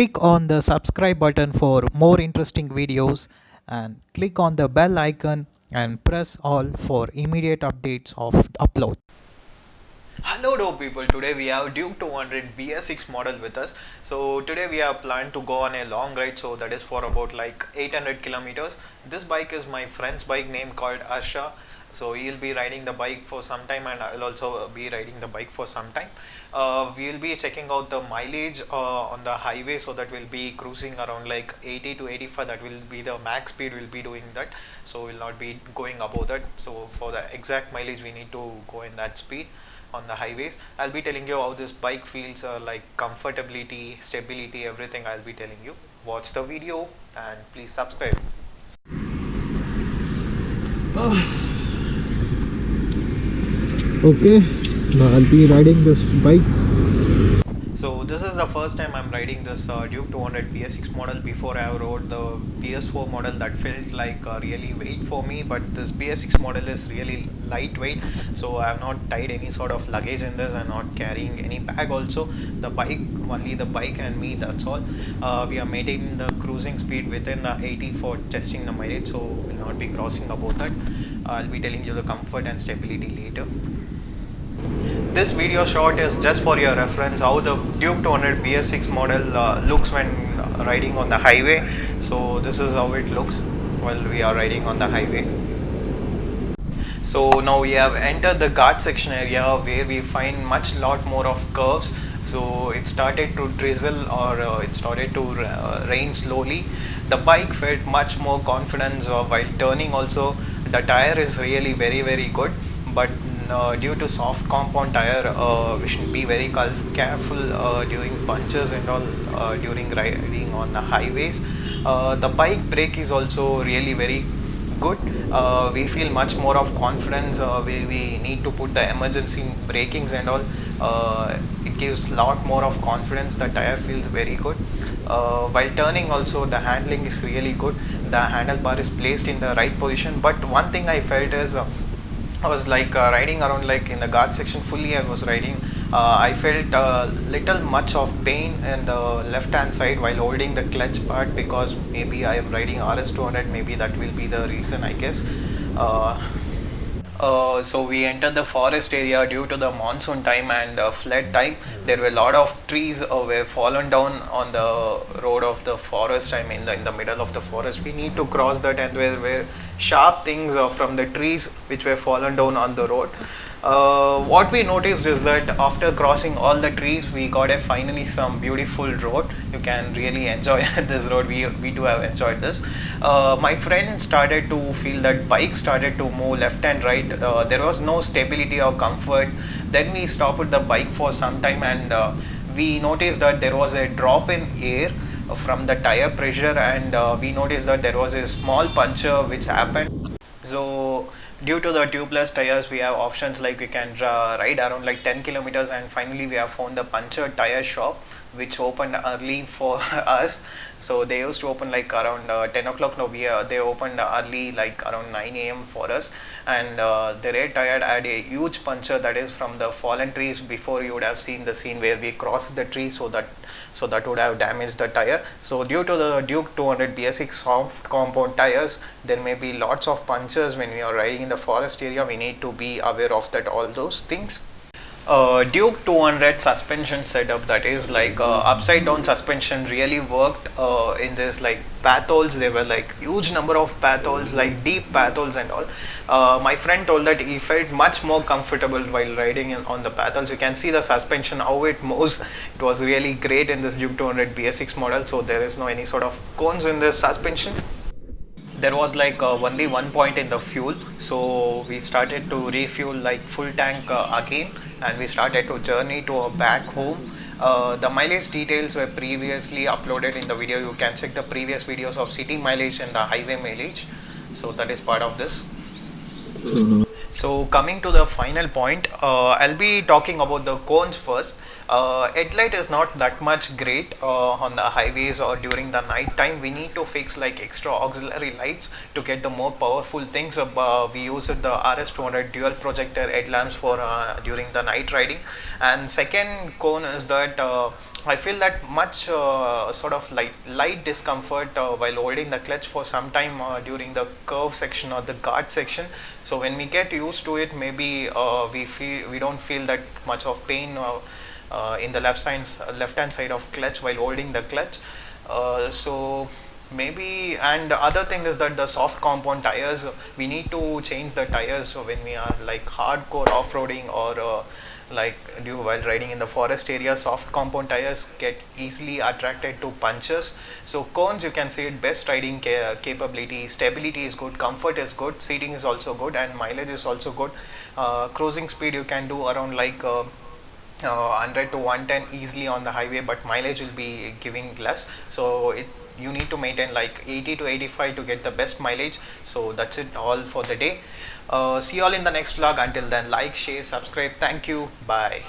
click on the subscribe button for more interesting videos and click on the bell icon and press all for immediate updates of upload. Hello dope people, today we have Duke 200 BS6 model with us. So today we have planned to go on a long ride, so that is for about like 800 kilometers. This bike is my friend's bike name called Asha. So he'll be riding the bike for some time and I'll also be riding the bike for some time. We'll be checking out the mileage on the highway, so that we'll be cruising around like 80 to 85. That will be the max speed we'll be doing that. So we'll not be going above that. So for the exact mileage we need to go in that speed on the highways. I'll be telling you how this bike feels, like comfortability, stability, everything I'll be telling you. Watch the video and please subscribe. Okay, now I'll be riding this bike. So this is the first time I'm riding this Duke 200 BS6 model. Before I rode the BS4 model that felt like really weight for me, but this BS6 model is really lightweight, so I have not tied any sort of luggage in this. I'm not carrying any bag also. The bike, only the bike and me, that's all. We are maintaining the cruising speed within the 80 for testing the mileage, so we'll not be crossing above that. I'll be telling you the comfort and stability later. This video shot is just for your reference how the Duke 200 BS6 model looks when riding on the highway. So this is how it looks while we are riding on the highway. So now we have entered the guard section area where we find much lot more of curves. So it started to drizzle, or it started to rain slowly. The bike felt much more confidence while turning also. The tire is really very good, but due to soft compound tire, we should be very careful during punches and all, during riding on the highways. The bike brake is also really very good. We feel much more of confidence. We need to put the emergency brakings and all. It gives lot more of confidence. The tire feels very good. While turning also, the handling is really good. The handlebar is placed in the right position, but one thing I felt is I was like riding around like in the guard section fully. I was riding. I felt little much of pain in the left hand side while holding the clutch part, because maybe I am riding RS 200. Maybe that will be the reason, I guess. So we entered the forest area due to the monsoon time and flood time. There were a lot of trees were fallen down on the road of the forest. I mean, in the middle of the forest, we need to cross that, and there were sharp things from the trees which were fallen down on the road. What we noticed is that after crossing all the trees, we got finally some beautiful road. You can really enjoy this road. We do have enjoyed this. My friend started to feel that bike started to move left and right. There was no stability or comfort. Then we stopped the bike for some time, and we noticed that there was a drop in air from the tire pressure, and we noticed that there was a small puncture which happened. So due to the tubeless tires, we have options like we can ride around like 10 kilometers, and finally we have found the punctured tire shop which opened early for us. So they used to open like around 10 o'clock. Now they opened early like around 9 a.m. for us, and the red tire had a huge puncture, that is from the fallen trees. Before, you would have seen the scene where we crossed the tree, so that would have damaged the tire. So due to the Duke 200 BS6 soft compound tires, there may be lots of punctures when we are riding in the forest area. We need to be aware of that, all those things. Duke 200 suspension setup, that is like upside down suspension, really worked in this like path holes. There were like huge number of path holes, like deep path holes and all. My friend told that he felt much more comfortable while riding on the path holes. You can see the suspension, how it moves. It was really great in this Duke 200 BS6 model. So there is no any sort of cones in this suspension. There was like only one point in the fuel, so we started to refuel like full tank again, and we started to journey to back home. The mileage details were previously uploaded in the video. You can check the previous videos of city mileage and the highway mileage, so that is part of this. So coming to the final point, I'll be talking about the cones first. Headlight is not that much great on the highways or during the night time. We need to fix like extra auxiliary lights to get the more powerful things. We use the RS200 dual projector headlamps for during the night riding. And second cone is that I feel that much sort of light discomfort while holding the clutch for some time during the curve section or the guard section. So when we get used to it, maybe we don't feel that much of pain in the left hand side of clutch while holding the clutch. So maybe, and the other thing is that the soft compound tires, we need to change the tires when we are like hardcore off-roading or like while riding in the forest area. Soft compound tires get easily attracted to punctures. So cones, you can say it, best riding capability, stability is good, comfort is good, seating is also good, and mileage is also good. Cruising speed you can do around like 100 to 110 easily on the highway, but mileage will be giving less. So you need to maintain like 80 to 85 to get the best mileage. So that's it all for the day. See you all in the next vlog. Until then, like, share, subscribe. Thank you. Bye.